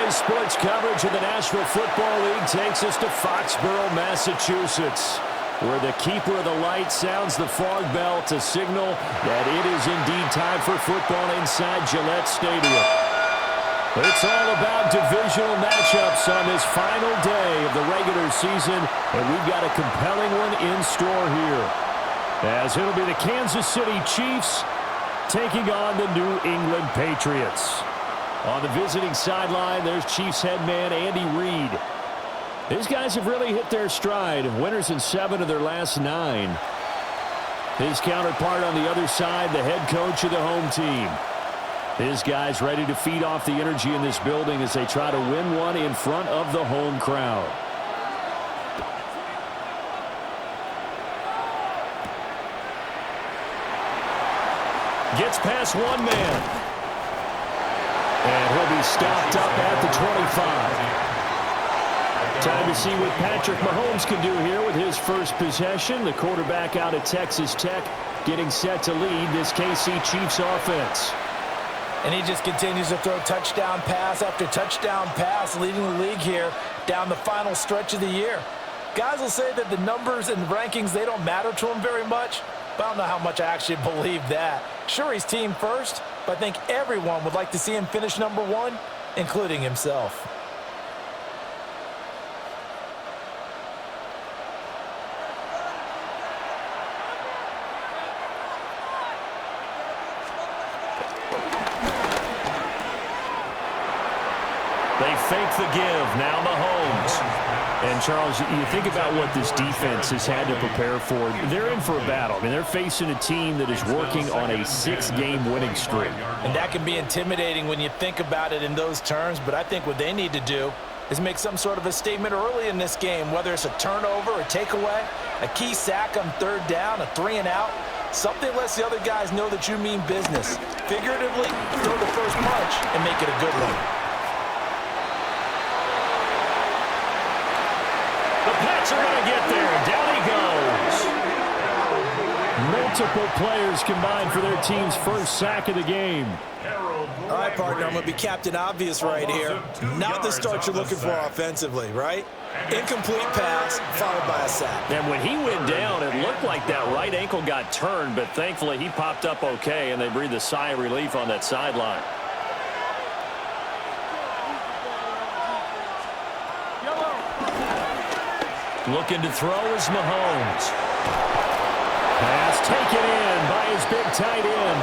Today's sports coverage of the National Football League takes us to Foxborough, Massachusetts, where the keeper of the light sounds the fog bell to signal that it is indeed time for football inside Gillette Stadium. It's all about divisional matchups on this final day of the regular season, and we've got a compelling one in store here, as it'll be the Kansas City Chiefs taking on the New England Patriots. On the visiting sideline, there's Chiefs head man Andy Reid. These guys have really hit their stride, winners in 7 of their last 9. His counterpart on the other side, the head coach of the home team. His guys ready to feed off the energy in this building as they try to win one in front of the home crowd. Gets past one man. And he'll be stopped up at the 25. Time to see what Patrick Mahomes can do here with his first possession. The quarterback out of Texas Tech getting set to lead this KC Chiefs offense. And he just continues to throw touchdown pass after touchdown pass, leading the league here down the final stretch of the year. Guys will say that the numbers and rankings, they don't matter to him very much, but I don't know how much I actually believe that. Sure, he's team first, but I think everyone would like to see him finish number 1, including himself. They fake the give. Now Mahomes. And, Charles, you think about what this defense has had to prepare for. They're in for a battle. I mean, they're facing a team that is working on a 6-game winning streak. And that can be intimidating when you think about it in those terms, but I think what they need to do is make some sort of a statement early in this game, whether it's a turnover, a takeaway, a key sack on 3rd down, a 3-and-out. Something lets the other guys know that you mean business. Figuratively, throw the first punch and make it a good one. The Pats are going to get there. Down he goes. Multiple players combined for their team's first sack of the game. All right, partner, I'm going to be Captain Obvious right here. Not the start you're looking for offensively, right? Incomplete pass followed by a sack. And when he went down, it looked like that right ankle got turned, but thankfully he popped up okay, and they breathed a sigh of relief on that sideline. Looking to throw is Mahomes. Pass taken in by his big tight end.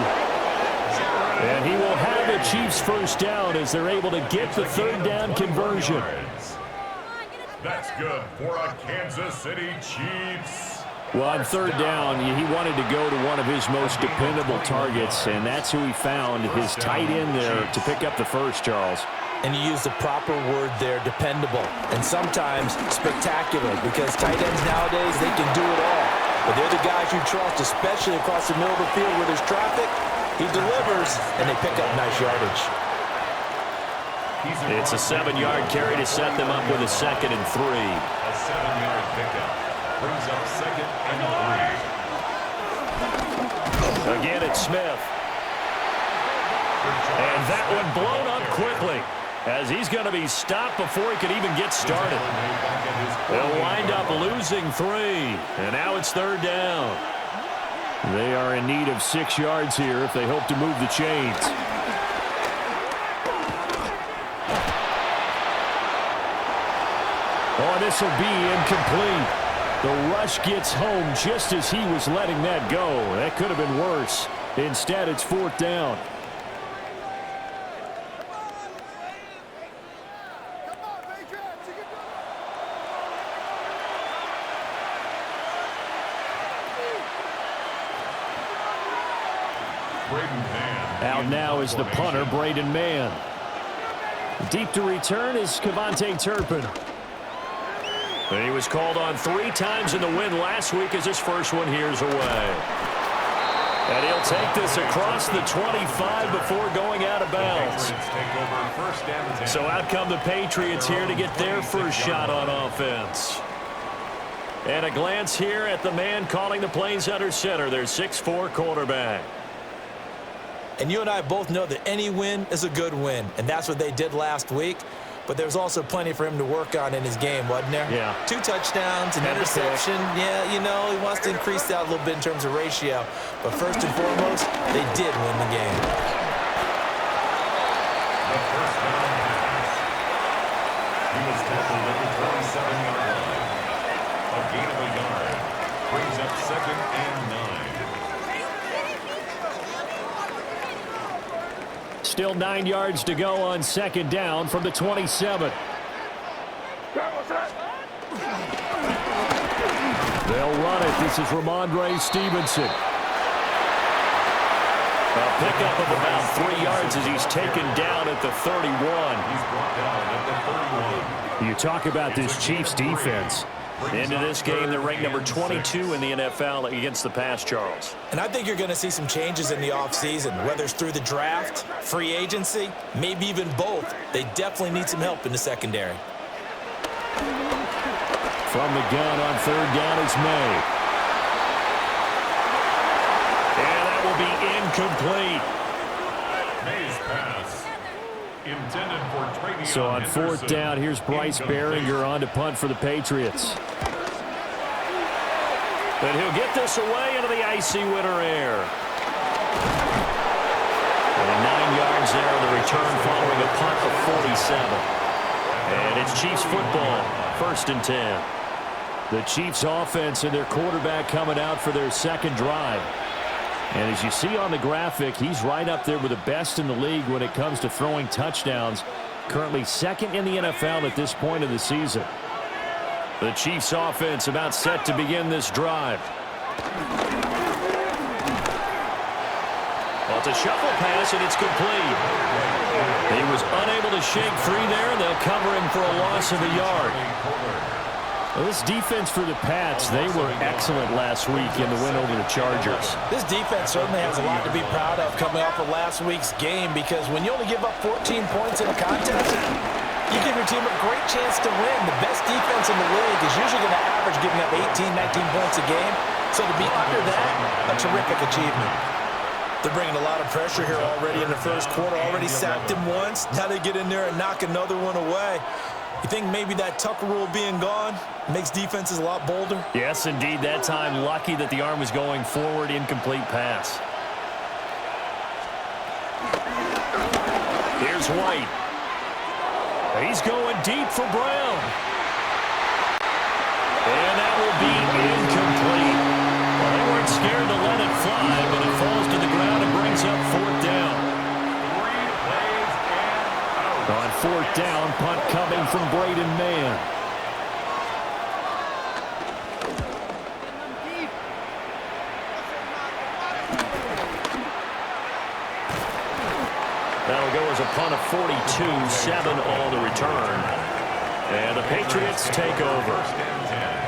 And he will have the Chiefs first down as they're able to get the 3rd down conversion. That's good for a Kansas City Chiefs. Well, on 3rd down, he wanted to go to one of his most dependable targets, and that's who he found, his tight end there, to pick up the first, Charles. And you use the proper word there, dependable, and sometimes spectacular, because tight ends nowadays, they can do it all. But they're the guys you trust, especially across the middle of the field where there's traffic. He delivers, and they pick up nice yardage. It's a 7-yard carry to set them up with a 2nd and 3. A 7-yard pickup brings up 2nd and 3. Again, it's Smith. And that one blown up quickly, as he's going to be stopped before he could even get started. They'll wind up losing 3, and now it's 3rd down. They are in need of 6 yards here if they hope to move the chains. Oh, this will be incomplete. The rush gets home just as he was letting that go. That could have been worse. Instead, it's 4th down. Out now is the punter, Braden Mann. Deep to return is Cavante Turpin. And he was called on 3 times in the win last week as his first one here's away. And he'll take this across the 25 before going out of bounds. So out come the Patriots here to get their first shot on offense. And a glance here at the man calling the plays under center, their 6'4" quarterback. And you and I both know that any win is a good win, and that's what they did last week. but there's also plenty for him to work on in his game, wasn't there? Yeah. 2 touchdowns, an interception. Yeah, you know, he wants to increase that a little bit in terms of ratio. But first and foremost, they did win the game. The first down pass. He was tackled at the 27-yard line. A gain of a yard. Brings up 2nd and 9. Still 9 yards to go on 2nd down from the 27. They'll run it. This is Ramondre Stevenson. A pickup of about 3 yards as he's taken down at the 31. He's brought down at the 31. You talk about this Chiefs defense. Into this game, they're ranked number 22 in the NFL against the pass, Charles. And I think you're going to see some changes in the offseason, whether it's through the draft, free agency, maybe even both. They definitely need some help in the secondary. From the gun on 3rd down is May. And that will be incomplete. May's pass. Intended for Travion So on 4th Henderson. down, here's Bryce Behringer on to punt for the Patriots. But he'll get this away into the icy winter air. And 9 yards there on the return following a punt of 47. And it's Chiefs football, 1st and 10. The Chiefs offense and their quarterback coming out for their 2nd drive. And as you see on the graphic, he's right up there with the best in the league when it comes to throwing touchdowns. Currently 2nd in the NFL at this point of the season. The Chiefs offense about set to begin this drive. Well, it's a shuffle pass, and it's complete. He was unable to shake free there, and they'll cover him for a loss of a yard. Well, this defense for the Pats, they were excellent last week in the win over the Chargers. This defense certainly has a lot to be proud of coming off of last week's game, because when you only give up 14 points in a contest, you give your team a great chance to win. The best defense in the league is usually going to average giving up 18, 19 points a game. So to be under that, a terrific achievement. They're bringing a lot of pressure here already in the first quarter. Already sacked him once. Now they get in there and knock another one away. You think maybe that Tucker rule being gone makes defenses a lot bolder? Yes, indeed. That time, lucky that the arm was going forward. Incomplete pass. Here's White. He's going deep for Brown. And that will be incomplete. Well, they weren't scared to let it fly, but it falls to the ground and brings up 4th down. 3 plays and out. On 4th down, punt coming from Braden Mann. That'll go as a punt of 42, 7 on the return. And the Patriots take over.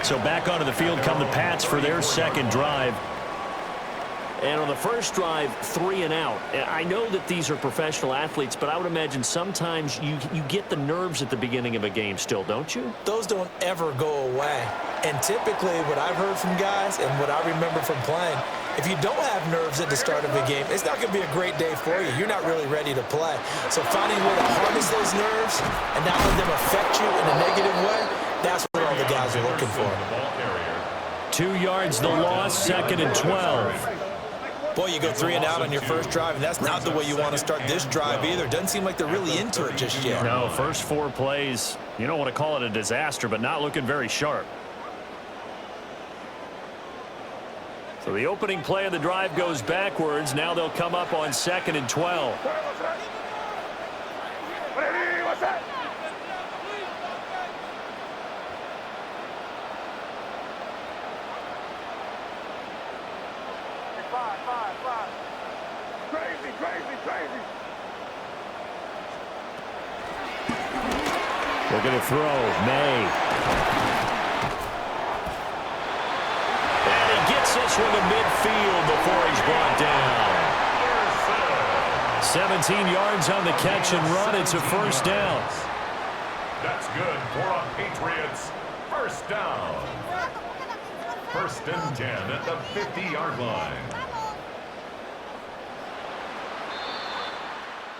So back onto the field come the Pats for their 2nd drive. And on the first drive, 3 and out. I know that these are professional athletes, but I would imagine sometimes you get the nerves at the beginning of a game still, don't you? Those don't ever go away. And typically what I've heard from guys and what I remember from playing, if you don't have nerves at the start of a game, it's not going to be a great day for you. You're not really ready to play. So finding a way to harness those nerves and not let them affect you in a negative way, that's what all the guys are looking for. 2 yards the loss, 2nd and 12. Boy, you go 3 and out on your first drive, and that's not the way you want to start this drive either. Doesn't seem like they're really into it just yet. No, first 4 plays, you don't want to call it a disaster, but not looking very sharp. So the opening play of the drive goes backwards. Now they'll come up on 2nd and 12. They're going to throw. May. And he gets this one to midfield before he's brought down. 17 yards on the catch and run. It's a first down. That's good for a Patriots first down. 1st and 10 at the 50-yard line.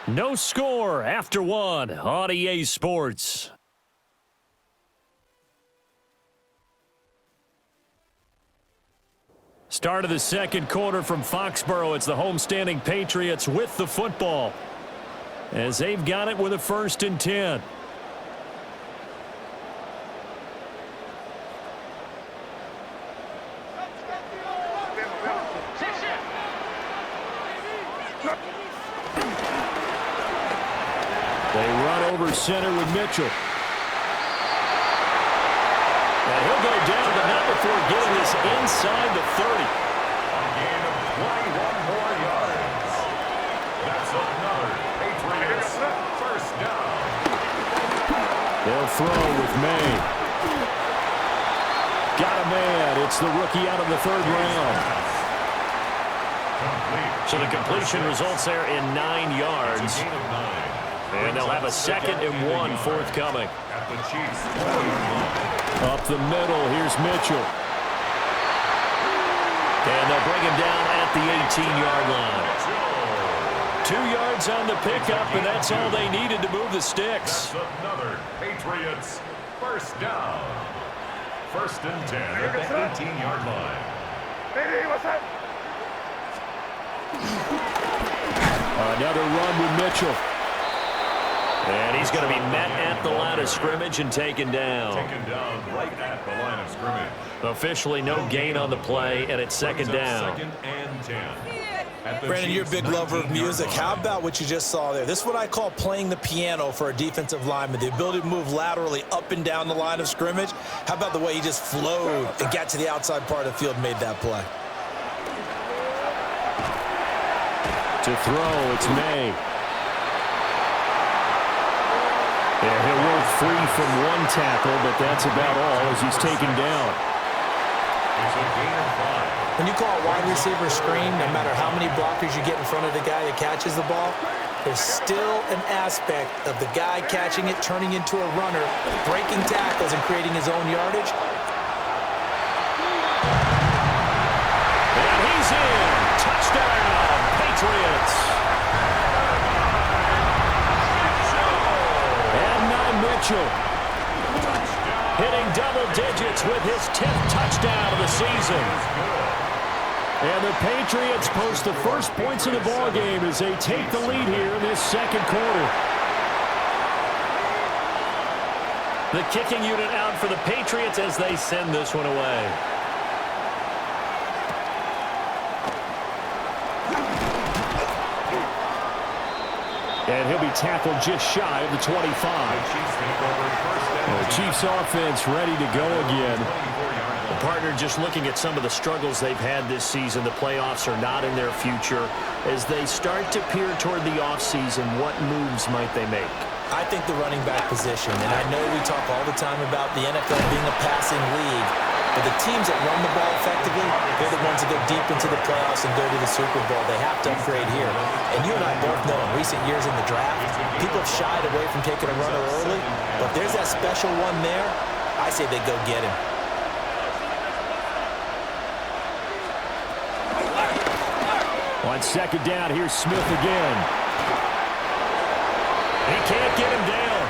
No score after one on EA Sports. Start of the second quarter from Foxborough. It's the homestanding Patriots with the football, as they've got it with a 1st and 10. They run over center with Mitchell. And he'll go down, but not before getting this inside the 30. A gain of 21 more yards. That's another Patriots first down. They'll throw with May. Got a man. It's the rookie out of the 3rd round. So the completion results there in 9 yards. It's a gain of 9. And they'll have a 2nd and 1 forthcoming. At the Chiefs' 20. Up the middle, here's Mitchell. And they'll bring him down at the 18-yard line. 2 yards on the pickup, and that's all they needed to move the sticks. That's another Patriots first down. 1st and 10 at the 18-yard line. Another run with Mitchell. And he's going to be met at the line of scrimmage and taken down. Taken down right at the line of scrimmage. Officially no gain on the play, and it's 2nd down. 2nd and 10. Brandon, you're a big lover of music. How about what you just saw there? This is what I call playing the piano for a defensive lineman, the ability to move laterally up and down the line of scrimmage. How about the way he just flowed and got to the outside part of the field and made that play? To throw, it's May. Yeah, he'll work free from 1 tackle, but that's about all as he's taken down. It's a gain of 5. When you call a wide receiver screen, no matter how many blockers you get in front of the guy that catches the ball, there's still an aspect of the guy catching it, turning into a runner, breaking tackles and creating his own yardage. And he's in. Touchdown, Patriots. Mitchell hitting double digits with his 10th touchdown of the season. And the Patriots post the first points of the ball game as they take the lead here in this 2nd quarter. The kicking unit out for the Patriots as they send this one away. And he'll be tackled just shy of the 25. The Chiefs offense ready to go again. The partner just looking at some of the struggles they've had this season. The playoffs are not in their future. As they start to peer toward the offseason, what moves might they make? I think the running back position, and I know we talk all the time about the NFL being a passing league, but the teams that run the ball effectively, they're the ones that go deep into the playoffs and go to the Super Bowl. They have to upgrade here. And you and I both know in recent years in the draft, people have shied away from taking a runner early, but there's that special one there. I say they go get him. On 2nd down, here's Smith again. He can't get him down.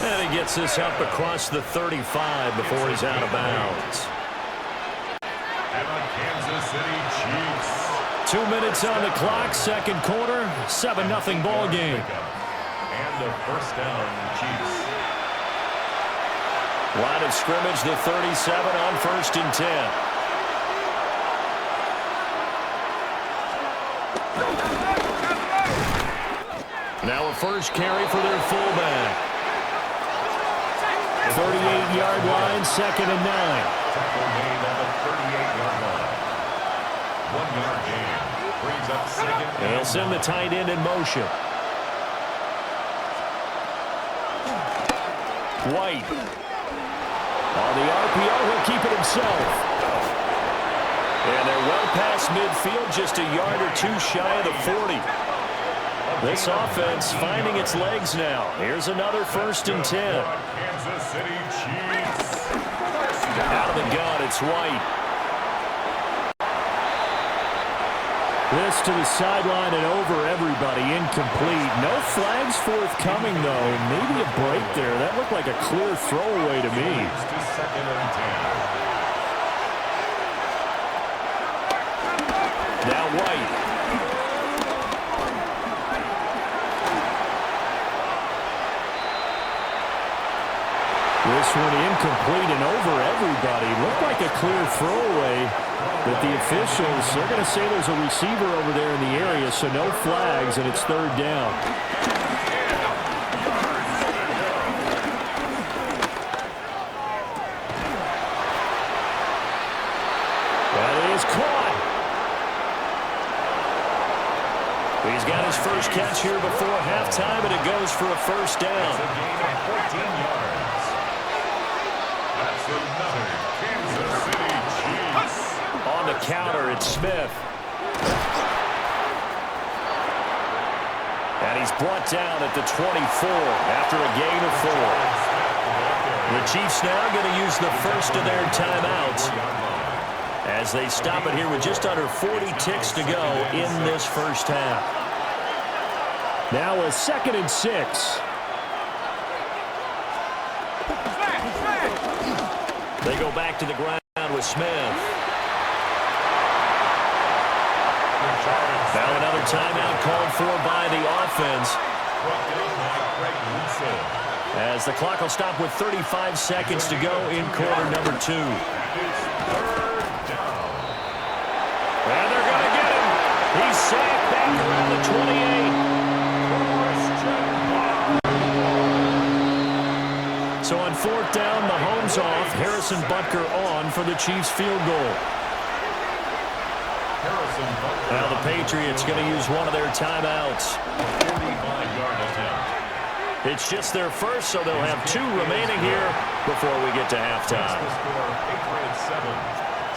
And he gets this up across the 35 before he's out of bounds. And the Kansas City Chiefs. 2 minutes on the clock, 2nd quarter, 7-0 ball game. And the first down, Chiefs. Line of scrimmage, the 37 on 1st and 10. Now a first carry for their fullback. 38-yard line, 2nd and 9. Tackle made at the 38-yard line. 1 yard gain. Brings up 2nd. They'll send the tight end in motion. White. On the RPO, he'll keep it himself. And they're well past midfield, just a yard or 2 shy of the 40. This offense finding its legs now. Here's another 1st and 10. Kansas City Chiefs. Out of the gun, it's White. This to the sideline and over everybody, incomplete. No flags forthcoming, though. Maybe a break there. That looked like a clear throwaway to me. Second and 10. Now White. This one incomplete and over everybody. Looked like a clear throwaway. But the officials, they're going to say there's a receiver over there in the area, so no flags, and it's third down. That is caught. He's got his first catch here before halftime, and it goes for a first down. It's a gain of 14 yards. That's another Kansas City Chiefs. On the counter, it's Smith. And he's brought down at the 24 after a gain of 4. The Chiefs now going to use the first of their timeouts as they stop it here with just under 40 ticks to go in this first half. Now a 2nd and 6. They go back to the ground with Smith. Now another timeout called for by the offense. As the clock will stop with 35 seconds to go in quarter number 2. And they're going to get him. He's sacked back around the 28. So on 4th down, Mahomes off. Harrison Butker on for the Chiefs field goal. Now the Patriots going to use one of their timeouts. 45-yard attempt. It's just their first, so they'll have 2 remaining here before we get to halftime. Patriots 7,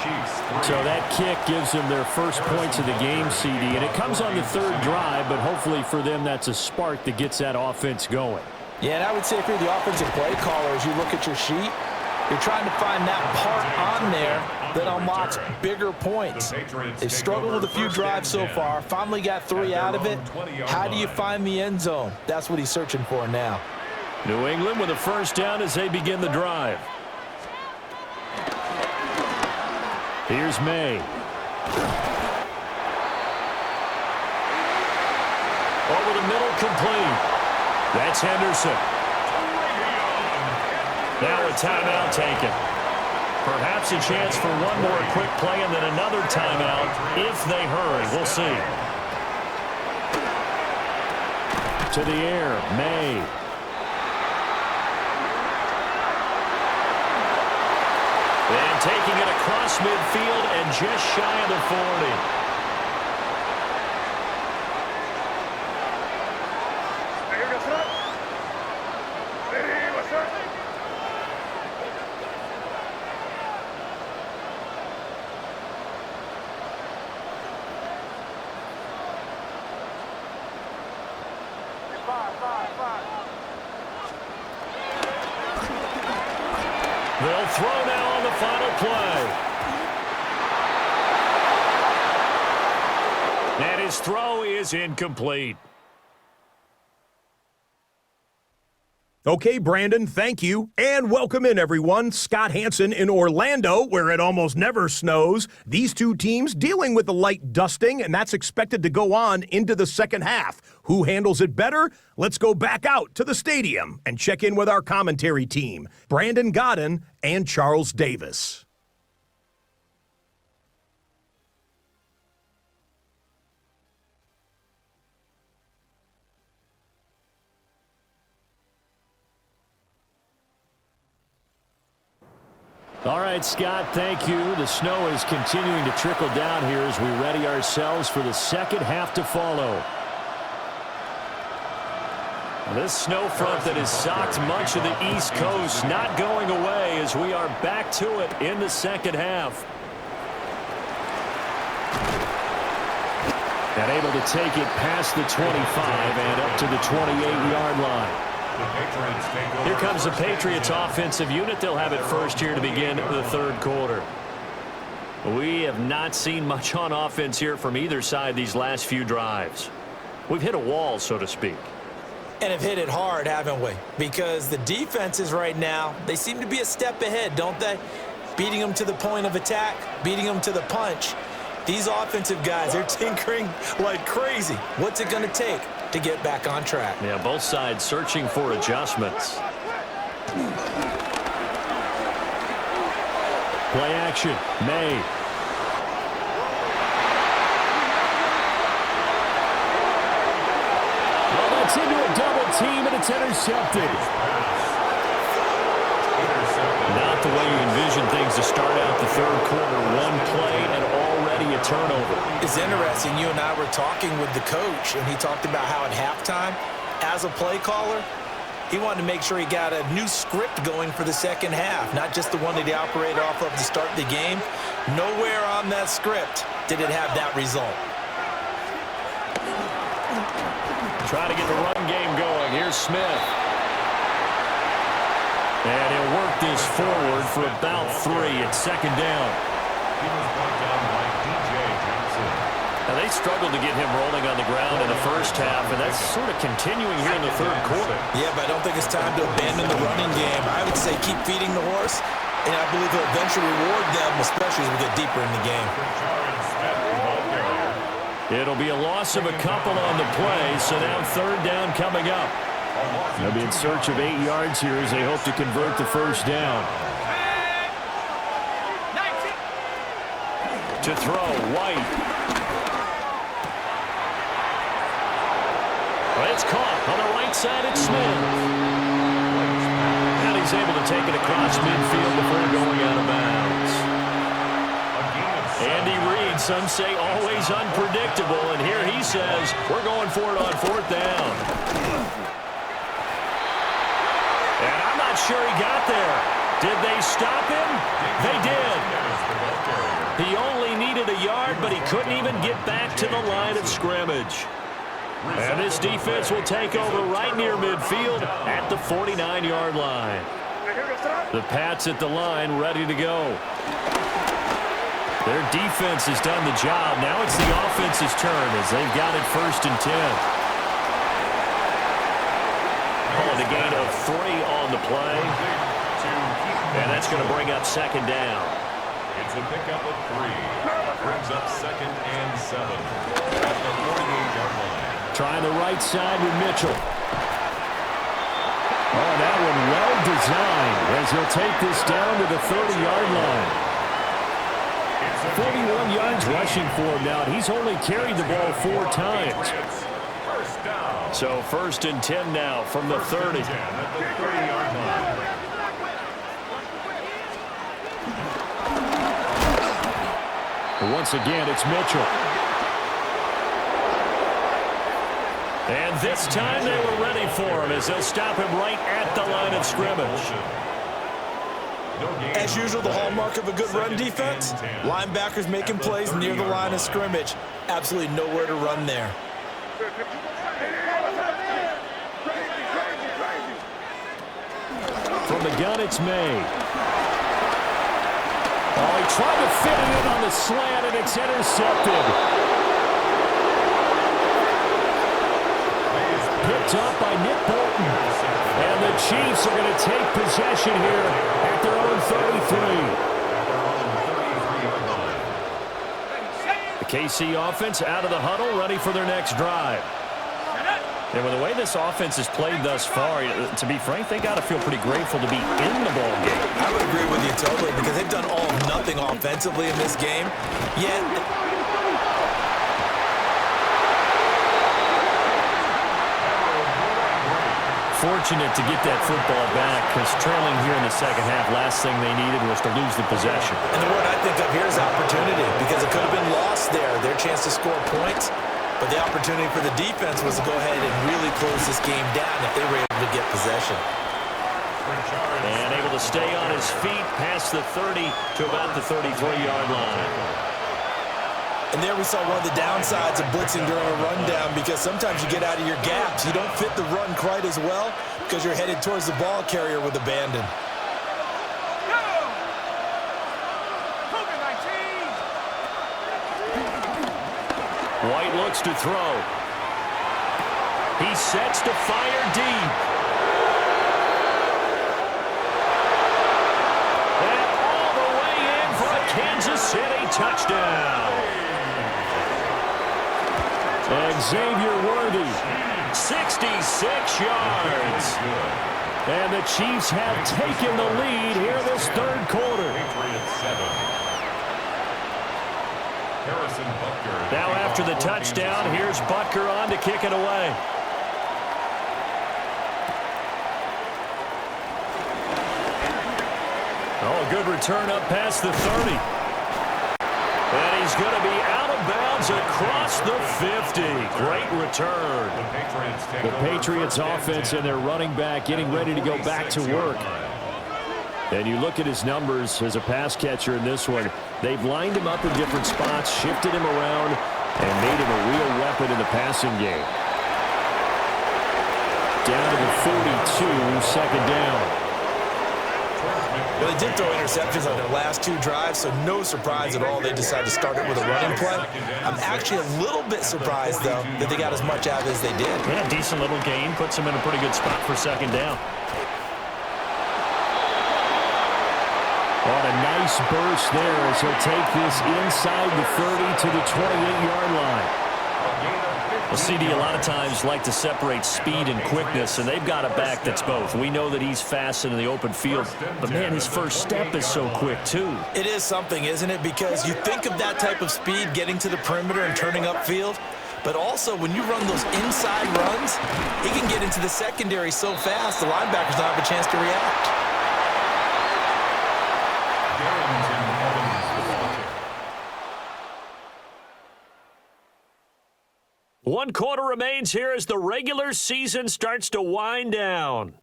Chiefs 3. So that kick gives them their first points of the game, CD, and it comes on the 3rd drive, but hopefully for them that's a spark that gets that offense going. Yeah, and I would say if you're the offensive play caller, as you look at your sheet, you're trying to find that part on there that unlocks bigger points. They've struggled with a few drives so far. Finally got 3 out of it. How do you find the end zone? That's what he's searching for now. New England with a first down as they begin the drive. Here's May. Over the middle, complete. That's Henderson. Now a timeout taken. Perhaps a chance for one more quick play and then another timeout if they hurry. We'll see. To the air, May. And taking it across midfield and just shy of the 40. They'll throw now on the final play. And his throw is incomplete. Okay, Brandon, thank you. And welcome in, everyone. Scott Hansen in Orlando, where it almost never snows. These two teams dealing with a light dusting, and that's expected to go on into the second half. Who handles it better? Let's go back out to the stadium and check in with our commentary team, Brandon Godden and Charles Davis. All right, Scott, thank you. The snow is continuing to trickle down here as we ready ourselves for the second half to follow. This snow front that has socked much of the East Coast not going away as we are back to it in the second half. And able to take it past the 25 and up to the 28-yard line. Here comes the Patriots offensive unit. They'll have it first here to begin the third quarter. We have not seen much on offense here from either side these last few drives. We've hit a wall, so to speak. And have hit it hard, haven't we? Because the defenses right now, they seem to be a step ahead, don't they? Beating them to the point of attack, beating them to the punch. These offensive guys are tinkering like crazy. What's it going to take to get back on track? Yeah, both sides searching for adjustments. Play action, May. Well, that's into a double team, and it's intercepted. Not the way you envision things to start out the third quarter. One play and already a turnover. It's interesting. You and I were talking with the coach, and he talked about how at halftime, as a play caller, he wanted to make sure he got a new script going for the second half, not just the one that he operated off of to start the game. Nowhere on that script did it have that result. Trying to get the run game going. Here's Smith. And he'll work this forward for about 3 at second down. He was brought down by DJ Johnson. Now, they struggled to get him rolling on the ground in the first half, and that's sort of continuing here in the third quarter. Yeah, but I don't think it's time to abandon the running game. I would say keep feeding the horse, and I believe he'll eventually reward them, especially as we get deeper in the game. It'll be a loss of a couple on the play, so now third down coming up. They'll be in search of 8 yards here as they hope to convert the first down. To throw, White. Well, it's caught on the right side. It's Smith. And he's able to take it across midfield before going out of bounds. Andy Reid, some say always unpredictable, and here he says we're going for it on fourth down. And I'm not sure he got there. Did they stop him? They did. He only needed a yard, but he couldn't even get back to the line of scrimmage. And this defense will take over right near midfield at the 49-yard line. The Pats at the line, ready to go. Their defense has done the job. Now it's the offense's turn as they've got it 1st and 10. Oh, the gain of 3 on the play. And that's going to bring up second down. It's a pickup of 3. Brings up 2nd and 7 at the 48-yard line. Trying the right side with Mitchell. Oh, that one well designed as he'll take this down to the 30-yard line. 41 yards rushing for him now, and he's only carried the ball 4 times. So 1st and 10 now from the 30. Once again, it's Mitchell. And this time they were ready for him as they'll stop him right at the line of scrimmage. As usual, the hallmark of a good run defense, linebackers making plays near the line of scrimmage. Absolutely nowhere to run there. From the gun, it's May. Oh, he tried to fit it in on the slant, and it's intercepted. Picked up by Nick Bolton. And the Chiefs are going to take possession here at their own 33. The KC offense out of the huddle, ready for their next drive. And with the way this offense has played thus far, to be frank, they got to feel pretty grateful to be in the ball game. I would agree with you totally because they've done all of nothing offensively in this game. Yet, fortunate to get that football back because trailing here in the second half, last thing they needed was to lose the possession. And the word I think of here is opportunity because it could have been lost there, their chance to score points. But the opportunity for the defense was to go ahead and really close this game down if they were able to get possession. And able to stay on his feet past the 30 to about the 33-yard line. And there we saw one of the downsides of blitzing during a rundown because sometimes you get out of your gaps. You don't fit the run quite as well because you're headed towards the ball carrier with abandon. looks to throw. He sets to fire deep. And all the way in for a Kansas City touchdown. Xavier Worthy, 66 yards. And the Chiefs have taken the lead here this third quarter. Now after the touchdown, here's Butker on to kick it away. Oh, a good return up past the 30. And he's going to be out of bounds across the 50. Great return. The Patriots offense and their running back getting ready to go back to work. And you look at his numbers as a pass catcher in this one. They've lined him up in different spots, shifted him around, and made him a real weapon in the passing game. Down to the 42, second down. Well, they did throw interceptions on their last two drives, so no surprise at all they decided to start it with a running play. I'm actually a little bit surprised, though, that they got as much out as they did. Yeah, decent little gain. Puts them in a pretty good spot for second down. On a nice burst there as he'll take this inside the 30 to the 28-yard line. Well, CD a lot of times like to separate speed and quickness, and they've got a back that's both. We know that he's fast in the open field, but, man, his first step is so quick, too. It is something, isn't it? Because you think of that type of speed getting to the perimeter and turning upfield, but also when you run those inside runs, he can get into the secondary so fast the linebackers don't have a chance to react. One quarter remains here as the regular season starts to wind down.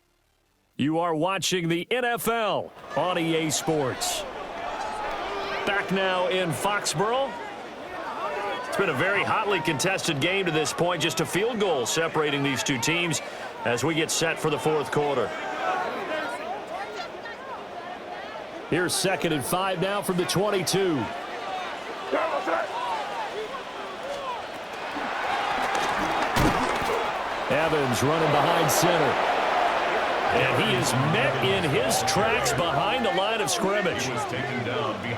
You are watching the NFL on EA Sports. Back now in Foxborough. It's been a very hotly contested game to this point. Just a field goal separating these two teams as we get set for the fourth quarter. Here's 2nd and 5 now from the 22. Evans running behind center. And he is met in his tracks behind the line of scrimmage.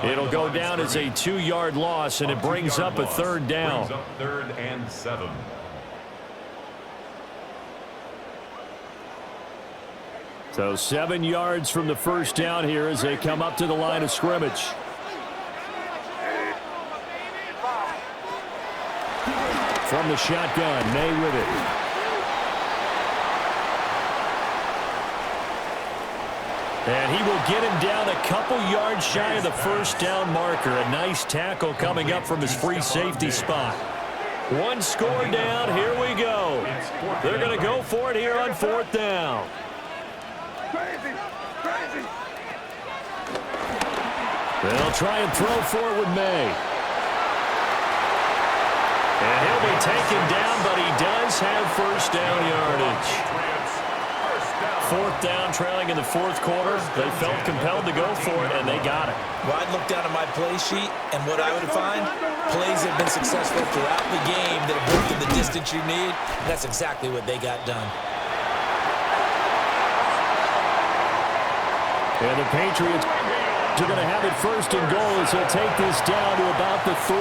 It'll go down as a 2-yard loss, and it brings up a third down. Third and 7. So 7 yards from the first down here as they come up to the line of scrimmage. From the shotgun, May with it. And he will get him down a couple yards shy of the first down marker. A nice tackle coming up from his free safety spot. One score down. Here we go. They're going to go for it here on 4th down. They'll try and throw for it with May. And he'll be taken down, but he does have first down yardage. 4th down, trailing in the fourth quarter. They felt compelled to go for it, and they got it. Well, I'd look down at my play sheet, and what I would find, plays have been successful throughout the game that have worked in the distance you need. That's exactly what they got done. And the Patriots are going to have it 1st and goal as he'll take this down to about the 3.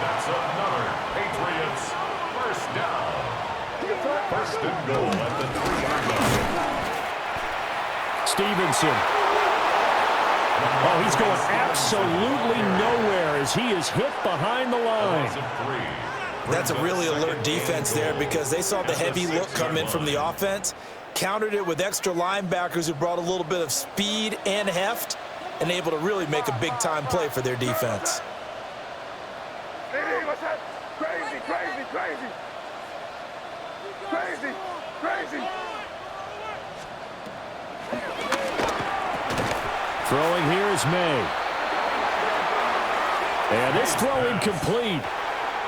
That's another Patriots first down. 1st and goal at the 3-yard line. Stevenson. Oh, he's going absolutely nowhere as he is hit behind the line. That's a really alert defense there because they saw the heavy look come in from the offense, countered it with extra linebackers who brought a little bit of speed and heft, and able to really make a big-time play for their defense. Hey, what's that? Crazy, crazy, crazy. Crazy, crazy. Throwing here is May. And this throw incomplete.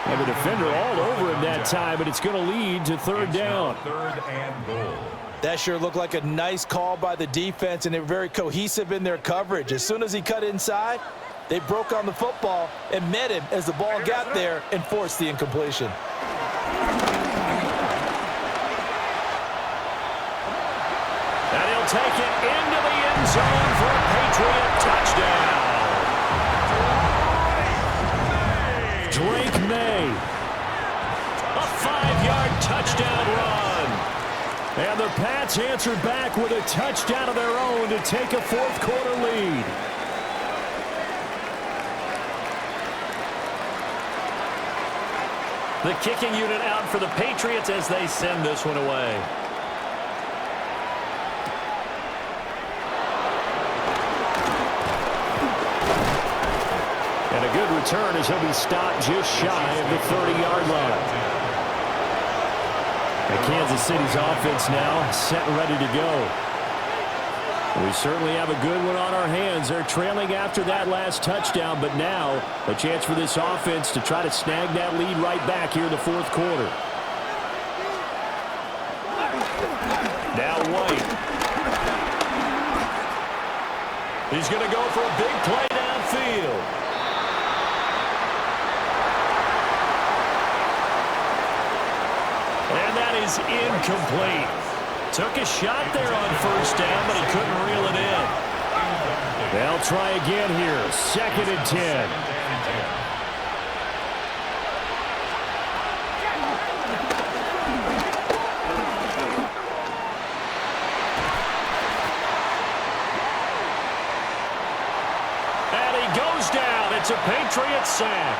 And the defender all over him that time, but it's going to lead to 3rd down. 3rd and goal. That sure looked like a nice call by the defense, and they were very cohesive in their coverage. As soon as he cut inside, They broke on the football and met him as the ball got there and forced the incompletion. And he'll take it into the end zone for a Patriot touchdown. Drake May. A 5-yard touchdown run. And the Pats answered back with a touchdown of their own to take a fourth-quarter lead. The kicking unit out for the Patriots as they send this one away. And a good return as he'll be stopped just shy of the 30-yard line. And Kansas City's offense now set and ready to go. We certainly have a good one on our hands. They're trailing after that last touchdown, but now a chance for this offense to try to snag that lead right back here in the fourth quarter. Now White. He's going to go for a big play downfield. And that is incomplete. Took a shot there on first down, but he couldn't reel it in. They'll try again here. 2nd and 10. And he goes down. It's a Patriots sack.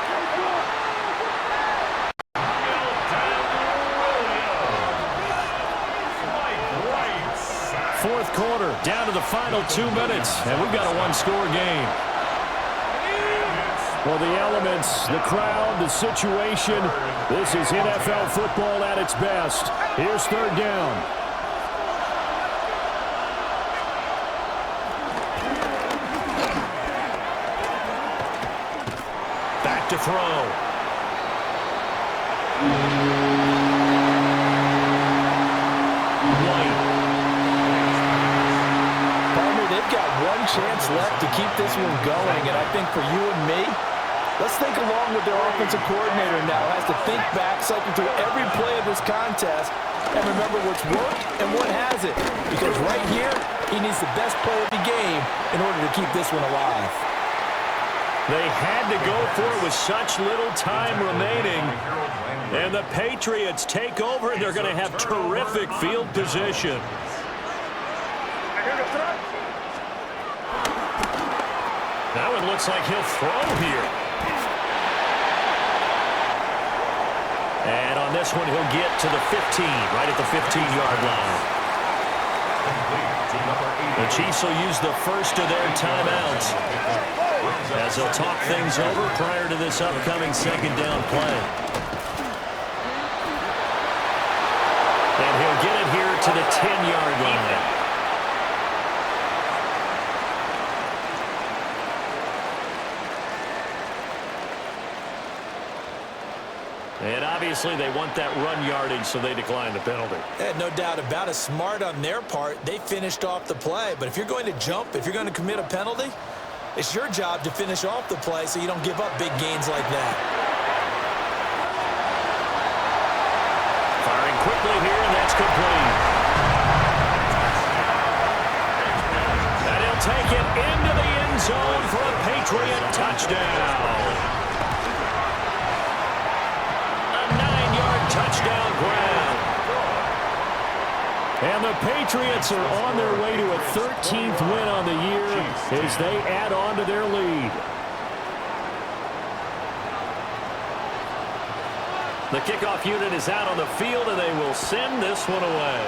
Fourth quarter, down to the final 2 minutes, and we've got a one-score game. Well, the elements, the crowd, the situation, this is NFL football at its best. Here's 3rd down. Back to throw. Chance left to keep this one going, and I think for you and me, let's think along with their offensive coordinator now. Has to think back, cycle through every play of this contest, and remember what's worked and what hasn't. Because right here, he needs the best play of the game in order to keep this one alive. They had to go for it with such little time remaining. And the Patriots take over, and they're going to have terrific field position. Now it looks like he'll throw here. And on this one, he'll get to the 15, right at the 15-yard line. The Chiefs will use the first of their timeouts as they'll talk things over prior to this upcoming 2nd down play. And he'll get it here to the 10-yard line. And obviously they want that run yardage, so they decline the penalty. No doubt about it. Smart on their part. They finished off the play. But if you're going to jump, if you're going to commit a penalty, it's your job to finish off the play so you don't give up big gains like that. Firing quickly here, and that's complete. And he'll take it into the end zone for a Patriot touchdown. Touchdown ground. And the Patriots are on their way to a 13th win on the year as they add on to their lead. The kickoff unit is out on the field, and they will send this one away.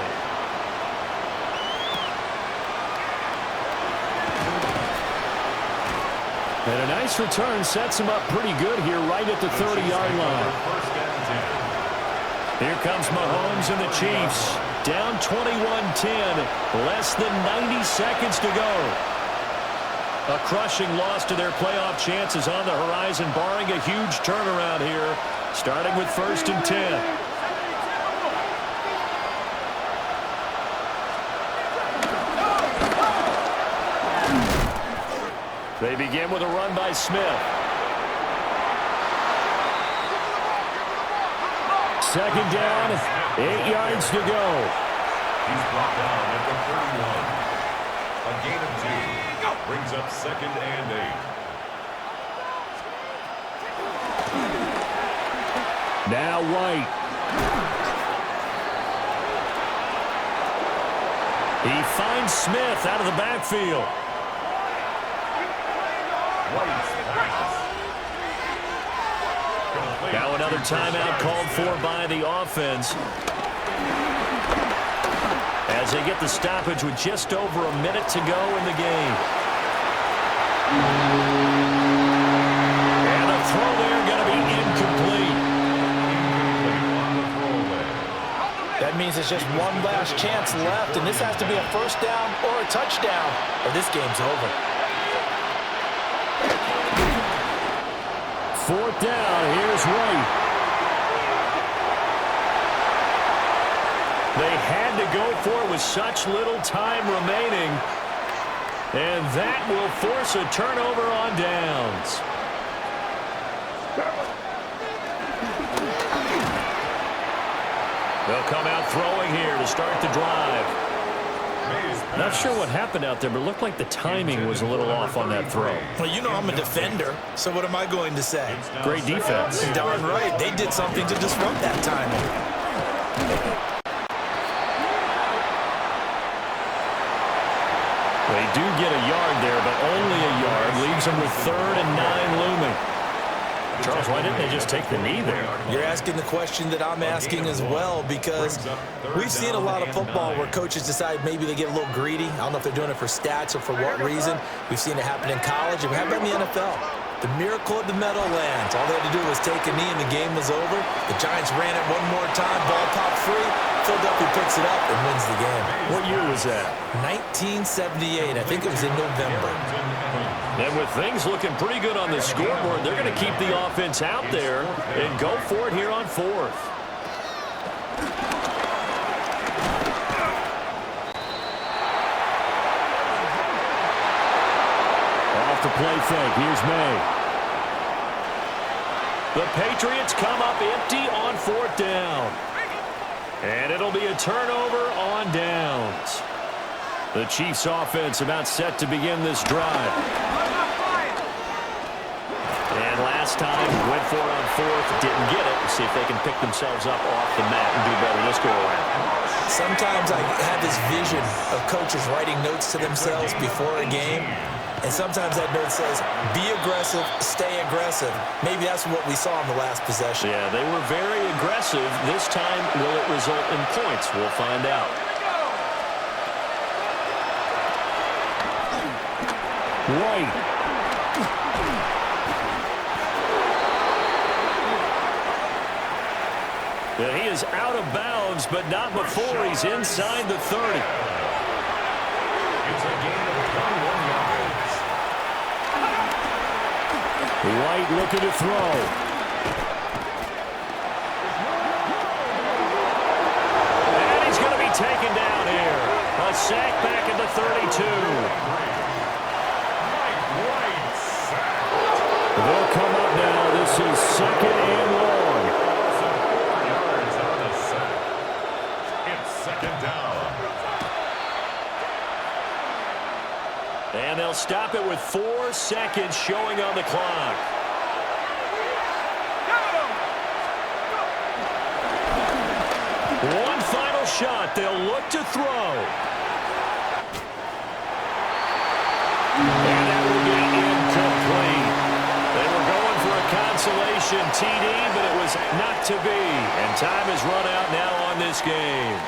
And a nice return sets him up pretty good here right at the 30-yard line. Here comes Mahomes and the Chiefs. Down 21-10. Less than 90 seconds to go. A crushing loss to their playoff chances on the horizon, barring a huge turnaround here, starting with 1st and 10. They begin with a run by Smith. Second down, 8 yards to go. He's brought down at the 31. A gain of 2. Brings up 2nd and 8. Now White. He finds Smith out of the backfield. White's pass. Now another timeout called for by the offense, as they get the stoppage with just over a minute to go in the game. And the throw there going to be incomplete. That means it's just one last chance left, and this has to be a first down or a touchdown, or this game's over. 4th down, here's White. They had to go for it with such little time remaining, and that will force a turnover on downs. They'll come out throwing here to start the drive. Not sure what happened out there, but it looked like the timing was a little off on that throw. Well, you know I'm a defender, so what am I going to say? Great defense. Darn right. They did something to disrupt that timing. They do get a yard there, but only a yard. Leaves them with 3rd and 9 looming. Charles, why didn't they just take the knee there? You're asking the question that I'm asking as well, because we've seen a lot of football where coaches decide maybe they get a little greedy. I don't know if they're doing it for stats or for what reason. We've seen it happen in college, and we have it in the NFL. The miracle of the Meadowlands. All they had to do was take a knee, and the game was over. The Giants ran it one more time. Ball popped free. Philadelphia picks it up and wins the game. What year was that? 1978. I think it was in November. And with things looking pretty good on the scoreboard, they're going to keep the offense out there and go for it here on 4th. Off the play fake. Here's May. The Patriots come up empty on 4th down. And it'll be a turnover on downs. The Chiefs offense about set to begin this drive. And last time, went for it on 4th, didn't get it. We'll see if they can pick themselves up off the mat and do better this go around. Sometimes I have this vision of coaches writing notes to themselves before a game. And sometimes that note says, be aggressive, stay aggressive. Maybe that's what we saw in the last possession. Yeah, they were very aggressive. This time, will it result in points? We'll find out. White. Yeah, he is out of bounds, but not before he's inside the 30. It's a gain of 21 yards. White looking to throw. And he's going to be taken down here. A sack back at the 32. They'll come up now. This is 2nd and long. 4 yards on the sack. It's 2nd down. And they'll stop it with 4 seconds showing on the clock. One final shot. They'll look to throw. And that will be incomplete. They were going for a consolation TD, but it was not to be. And time has run out now on this game.